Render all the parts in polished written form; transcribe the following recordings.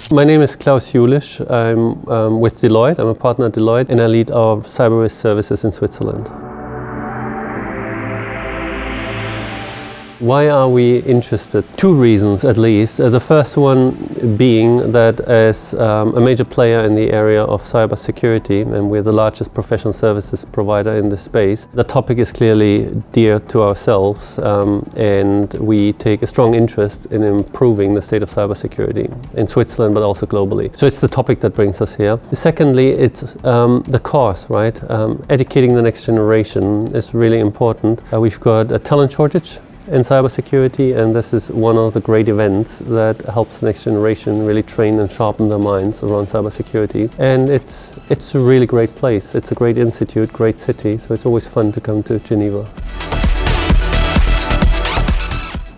My name is Klaus Julisch. I'm with Deloitte. I'm a partner at Deloitte and I lead our cyber risk services in Switzerland. Why are we interested? Two reasons at least. The first one being that as a major player in the area of cybersecurity, and we're the largest professional services provider in this space, the topic is clearly dear to ourselves and we take a strong interest in improving the state of cybersecurity in Switzerland but also globally. So it's the topic that brings us here. Secondly, it's the cause, right? Educating the next generation is really important. We've got a talent shortage in cybersecurity, and this is one of the great events that helps the next generation really train and sharpen their minds around cybersecurity. And it's a really great place. It's a great institute, great city, so it's always fun to come to Geneva.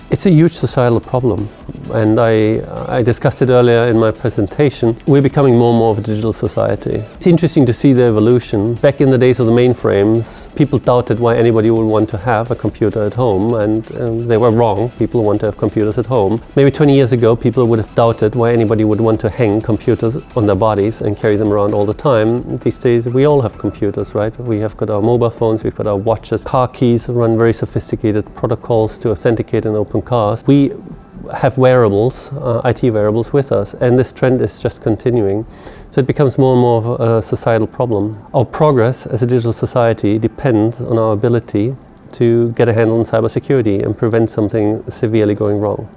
It's a huge societal problem, and I discussed it earlier in my presentation. We're becoming more and more of a digital society. It's interesting to see the evolution. Back in the days of the mainframes, people doubted why anybody would want to have a computer at home, and they were wrong. People want to have computers at home. Maybe 20 years ago, people would have doubted why anybody would want to hang computers on their bodies and carry them around all the time. These days, we all have computers, right? We have got our mobile phones, we've got our watches, car keys, run very sophisticated protocols to authenticate and open cars. We have wearables, IT wearables with us, and this trend is just continuing. So it becomes more and more of a societal problem. Our progress as a digital society depends on our ability to get a handle on cybersecurity and prevent something severely going wrong.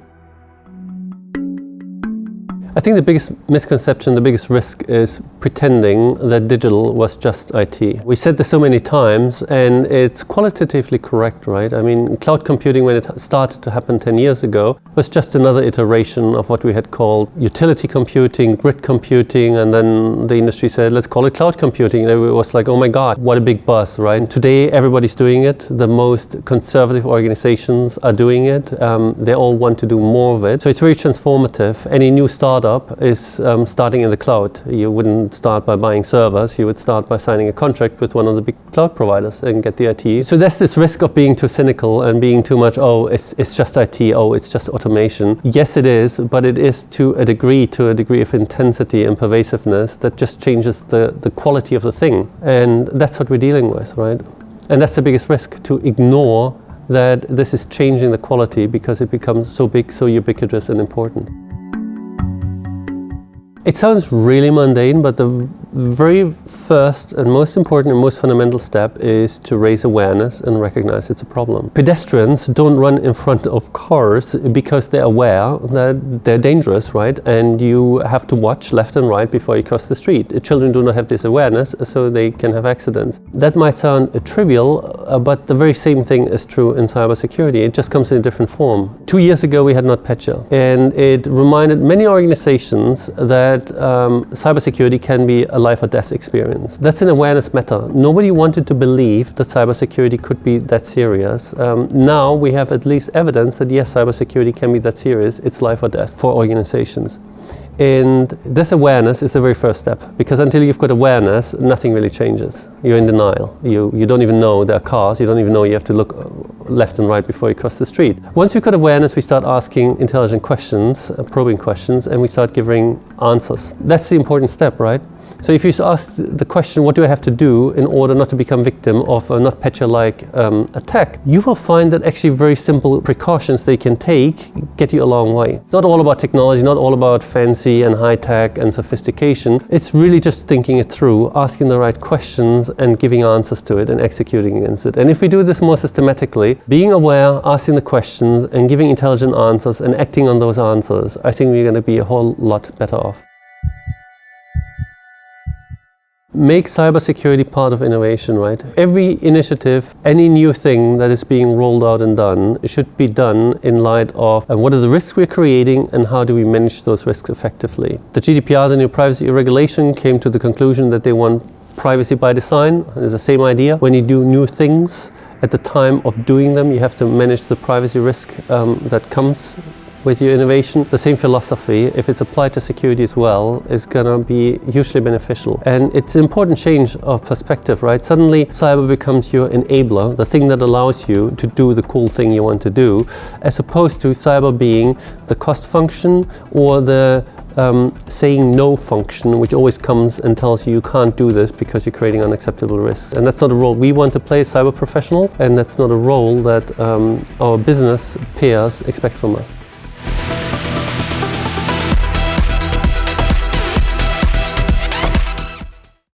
I think the biggest misconception, the biggest risk is pretending that digital was just IT. We said this so many times and it's qualitatively correct, right? I mean, cloud computing, when it started to happen 10 years ago, was just another iteration of what we had called utility computing, grid computing, and then the industry said, let's call it cloud computing. And it was like, oh my God, what a big buzz, right? Today, everybody's doing it. The most conservative organizations are doing it. They all want to do more of it. So it's very transformative. Any new startup is starting in the cloud. You wouldn't start by buying servers, you would start by signing a contract with one of the big cloud providers and get the IT. So there's this risk of being too cynical and being too much, oh, it's just IT, oh, it's just automation. Yes, it is, but it is to a degree of intensity and pervasiveness that just changes the quality of the thing. And that's what we're dealing with, right? And that's the biggest risk, to ignore that this is changing the quality because it becomes so big, so ubiquitous and important. It sounds really mundane, but the very first and most important and most fundamental step is to raise awareness and recognize it's a problem. Pedestrians don't run in front of cars because they're aware that they're dangerous, right? And you have to watch left and right before you cross the street. Children do not have this awareness, so they can have accidents. That might sound trivial, but the very same thing is true in cybersecurity. It just comes in a different form. 2 years ago, we had NotPetya, and it reminded many organizations that cybersecurity can be a life or death experience. That's an awareness matter. Nobody wanted to believe that cybersecurity could be that serious. Now we have at least evidence that yes, cybersecurity can be that serious. It's life or death for organizations. And this awareness is the very first step, because until you've got awareness, nothing really changes. You're in denial. You don't even know there are cars. You don't even know you have to look left and right before you cross the street. Once we've got awareness, we start asking intelligent questions, probing questions, and we start giving answers. That's the important step, right? So if you ask the question, what do I have to do in order not to become victim of a NotPetya-like attack, you will find that actually very simple precautions they can take get you a long way. It's not all about technology, not all about fancy and high tech and sophistication. It's really just thinking it through, asking the right questions and giving answers to it and executing against it. And if we do this more systematically, being aware, asking the questions and giving intelligent answers and acting on those answers, I think we're going to be a whole lot better off. Make cybersecurity part of innovation, right? Every initiative, any new thing that is being rolled out and done should be done in light of what are the risks we're creating and how do we manage those risks effectively. The GDPR, the new privacy regulation, came to the conclusion that they want privacy by design. It's the same idea. When you do new things, at the time of doing them, you have to manage the privacy risk that comes with your innovation. The same philosophy, if it's applied to security as well, is going to be hugely beneficial. And it's an important change of perspective, right? Suddenly, cyber becomes your enabler, the thing that allows you to do the cool thing you want to do, as opposed to cyber being the cost function or the saying no function, which always comes and tells you can't do this because you're creating unacceptable risks. And that's not a role we want to play as cyber professionals, and that's not a role that our business peers expect from us.